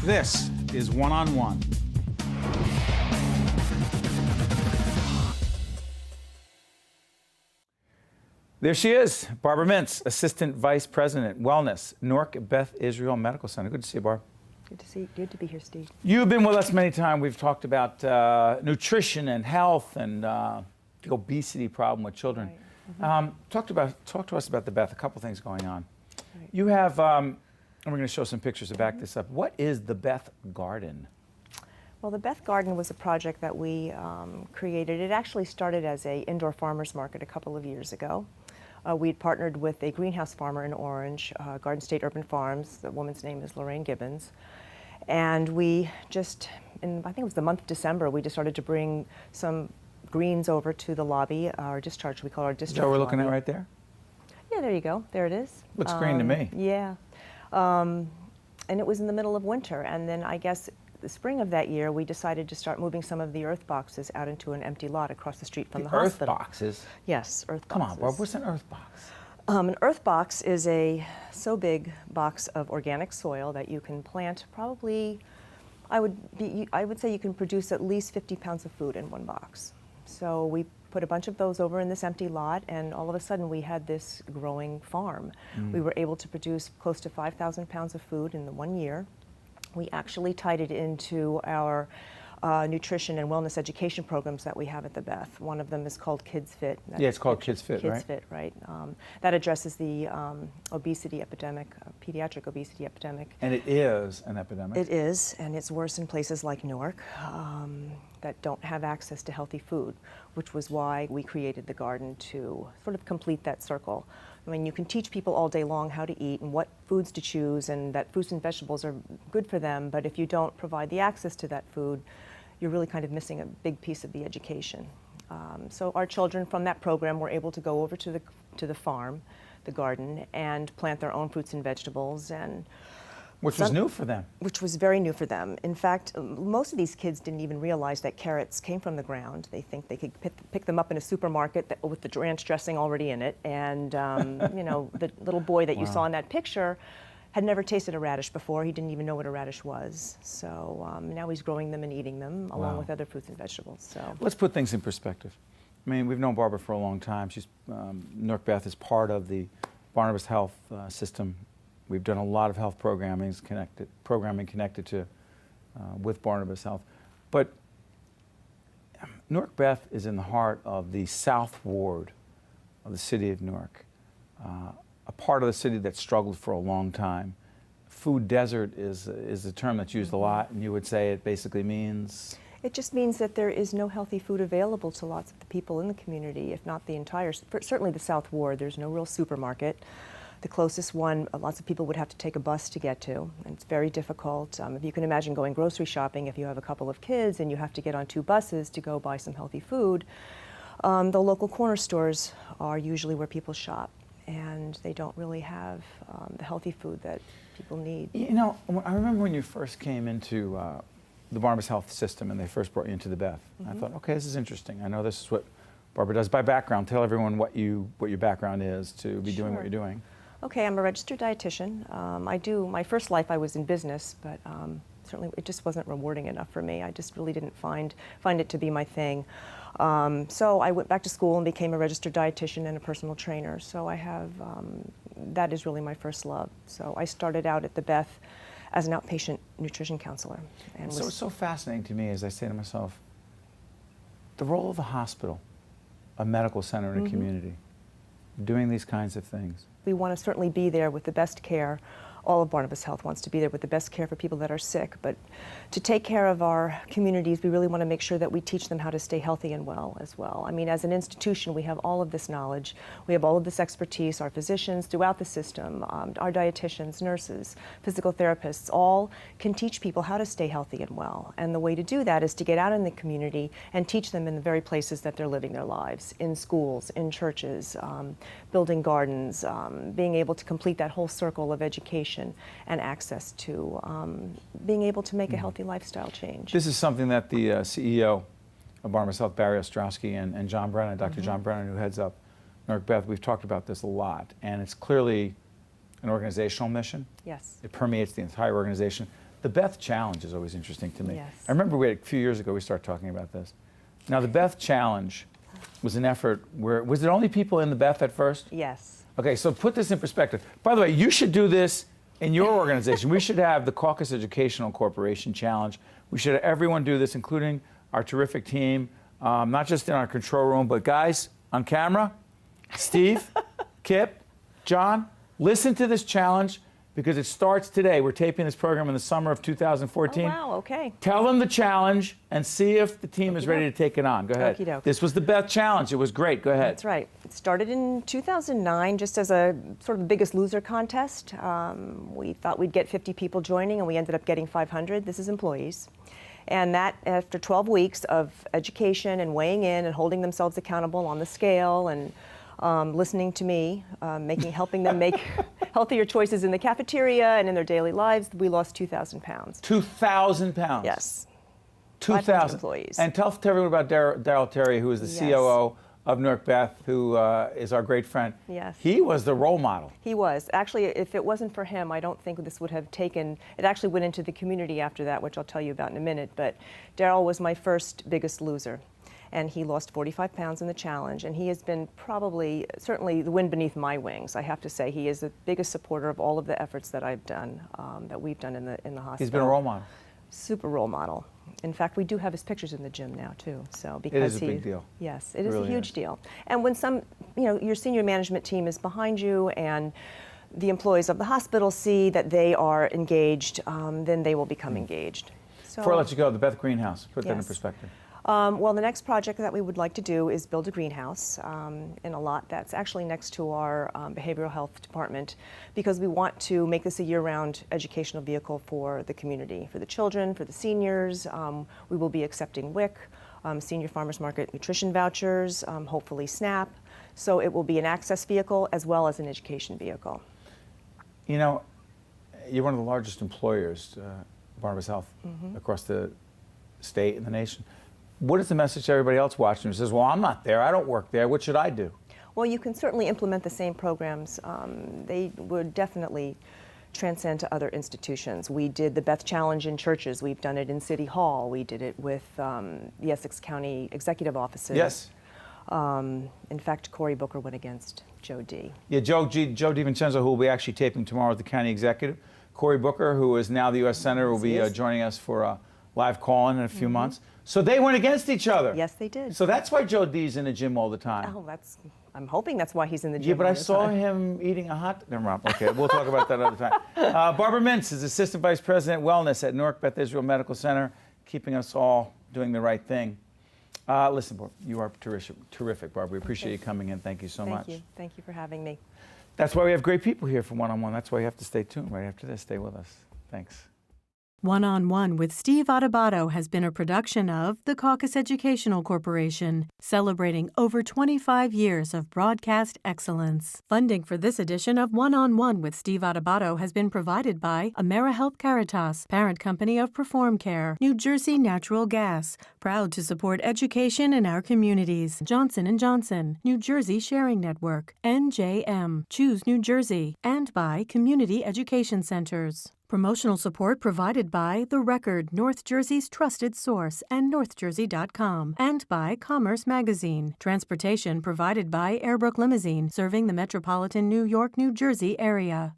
This is One on One. There she is, Barbara Mintz, Assistant Vice President, Wellness, Newark Beth Israel Medical Center. Good to see you, Barb. Good to be here, Steve. You've been with us many times. We've talked about nutrition and health and the obesity problem with children. Right. Talk to us about the Beth. A couple things going on. Right. You have, and we're going to show some pictures to back this up. What is the Beth Garden? Well, the Beth Garden was a project that we created. It actually started as an indoor farmers market a couple of years ago. We'd partnered with a greenhouse farmer in Orange, Garden State Urban Farms. The woman's name is Lorraine Gibbons. And we just, I think it was the month of December, we just started to bring some greens over to the lobby, our discharge, we call our discharge. Is that what we're looking at right there? Yeah, there you go. There it is. Looks green to me. Yeah. And it was in the middle of winter. And then I guess the spring of that year, we decided to start moving some of the earth boxes out into an empty lot across the street from the hospital. Earth boxes? Yes, earth boxes. Come on, Barb, what's an earth box? An earth box is a so big box of organic soil that you can plant probably, I would say you can produce at least 50 pounds of food in one box. So we put a bunch of those over in this empty lot, and all of a sudden we had this growing farm. We were able to produce close to 5,000 pounds of food in the 1 year. We actually tied it into our nutrition and wellness education programs that we have at the Beth. One of them is called Kids Fit. Yeah, it's called Kids Fit, right? Kids Fit, right. That addresses the obesity epidemic, pediatric obesity epidemic. And it is an epidemic. It is, and it's worse in places like Newark that don't have access to healthy food, which was why we created the garden to sort of complete that circle. I mean, you can teach people all day long how to eat and what foods to choose, and that fruits and vegetables are good for them, but if you don't provide the access to that food, you're really kind of missing a big piece of the education. So our children from that program were able to go over to the farm, the garden, and plant their own fruits and vegetables. Which was new for them. Which was very new for them. In fact, most of these kids didn't even realize that carrots came from the ground. They think they could pick them up in a supermarket with the ranch dressing already in it. And you know, the little boy that you saw in that picture had never tasted a radish before. He didn't even know what a radish was. So now he's growing them and eating them along with other fruits and vegetables. So let's put things in perspective. I mean, we've known Barbara for a long time. She's Newark Beth is part of the Barnabas Health system. We've done a lot of health programming connected to with Barnabas Health. But Newark Beth is in the heart of the South Ward of the city of Newark, a part of the city that struggled for a long time. Food desert is a term that's used a lot, and you would say it basically means? It just means that there is no healthy food available to lots of the people in the community, if not the entire, certainly the South Ward. There's no real supermarket. The closest one, lots of people would have to take a bus to get to, and it's very difficult. If you can imagine going grocery shopping, if you have a couple of kids and you have to get on 2 buses to go buy some healthy food, the local corner stores are usually where people shop, and they don't really have the healthy food that people need. You know, I remember when you first came into the Barnabas Health system and they first brought you into the Beth. I thought, okay, this is interesting. I know this is what Barbara does by background. Tell everyone what your background is to be doing what you're doing. Okay, I'm a registered dietitian. My first life I was in business, but certainly it just wasn't rewarding enough for me. I just really didn't find it to be my thing. So I went back to school and became a registered dietitian and a personal trainer. So I have, that is really my first love. So I started out at the Beth as an outpatient nutrition counselor. And so it's so fascinating to me as I say to myself, the role of the hospital, a medical center in a community, doing these kinds of things. We want to certainly be there with the best care. All of Barnabas Health wants to be there with the best care for people that are sick, but to take care of our communities, we really want to make sure that we teach them how to stay healthy and well as well. I mean, as an institution, we have all of this knowledge, we have all of this expertise, our physicians throughout the system, our dietitians, nurses, physical therapists, all can teach people how to stay healthy and well. And the way to do that is to get out in the community and teach them in the very places that they're living their lives, in schools, in churches, building gardens, being able to complete that whole circle of education and access to being able to make a healthy lifestyle change. This is something that the CEO of Barnabas Health, Barry Ostrowski, and John Brennan, Dr. John Brennan, who heads up Newark Beth, we've talked about this a lot, and it's clearly an organizational mission. Yes. It permeates the entire organization. The Beth Challenge is always interesting to me. Yes. I remember a few years ago we started talking about this. Now, the Beth Challenge was an effort where, was it only people in the Beth at first? Yes. Okay, so put this in perspective. By the way, you should do this in your organization. We should have the Caucus Educational Corporation Challenge. We should have everyone do this, including our terrific team, not just in our control room, but guys on camera, Steve, Kip, John, listen to this challenge because it starts today. We're taping this program in the summer of 2014. Oh, wow, okay. Tell them the challenge and see if the team is ready to take it on. Go ahead. Okey-doke. This was the Beth Challenge. It was great. Go ahead. That's right. It started in 2009 just as a sort of the biggest loser contest. We thought we'd get 50 people joining, and we ended up getting 500. This is employees. And that, after 12 weeks of education and weighing in and holding themselves accountable on the scale and listening to me, helping them make healthier choices in the cafeteria and in their daily lives, we lost 2,000 pounds. 2,000 pounds? Yes. 2,000 employees. And tell everyone about Daryl Terry, who is the Yes. COO of Newark Beth, who is our great friend. Yes. He was the role model. He was. Actually, if it wasn't for him, I don't think this would have taken, it actually went into the community after that, which I'll tell you about in a minute, but Daryl was my first biggest loser. And he lost 45 pounds in the challenge, and he has been certainly the wind beneath my wings. I have to say, he is the biggest supporter of all of the efforts that I've done, that we've done in the hospital. He's been a role model. Super role model. In fact, we do have his pictures in the gym now too. So because It is a big deal. Yes, it is really a huge is. deal. And when your senior management team is behind you, and the employees of the hospital see that they are engaged, then they will become engaged. So, Before I let you go, the Beth Greenhouse, put that in Yes. perspective. well, the next project that we would like to do is build a greenhouse in a lot that's actually next to our behavioral health department, because we want to make this a year-round educational vehicle for the community, for the children, for the seniors. We will be accepting WIC, Senior Farmers Market nutrition vouchers, hopefully SNAP. So it will be an access vehicle as well as an education vehicle. You know, you're one of the largest employers, Barnabas Health, across the state and the nation. What is the message to everybody else watching who says, well, I'm not there, I don't work there, what should I do? Well, you can certainly implement the same programs. They would definitely transcend to other institutions. We did the Beth Challenge in churches. We've done it in City Hall. We did it with the Essex County executive offices. Yes. In fact, Cory Booker went against Joe D. Yeah, Joe DiVincenzo, who will be actually taping tomorrow with the county executive. Cory Booker, who is now the U.S. Senator, will be joining us for a live call-in in a few months. So they went against each other. Yes, they did. So that's why Joe D's in the gym all the time. Oh, I'm hoping that's why he's in the gym. Yeah, but all I the saw time. him eating a hot. Never mind. Okay, we'll talk about that another time. Barbara Mintz is Assistant Vice President Wellness at Newark Beth Israel Medical Center, keeping us all doing the right thing. Listen, Barbara, you are terrific, Barbara. We appreciate you coming in. Thank you so much. Thank you. Thank you for having me. That's why we have great people here for one-on-one. That's why you have to stay tuned right after this. Stay with us. Thanks. One-on-One with Steve Adubato has been a production of the Caucus Educational Corporation, celebrating over 25 years of broadcast excellence. Funding for this edition of One-on-One with Steve Adubato has been provided by AmeriHealth Caritas, parent company of Perform Care, New Jersey Natural Gas, proud to support education in our communities, Johnson & Johnson, New Jersey Sharing Network, NJM, Choose New Jersey, and by Community Education Centers. Promotional support provided by The Record, North Jersey's trusted source, and NorthJersey.com, and by Commerce Magazine. Transportation provided by Airbrook Limousine, serving the metropolitan New York, New Jersey area.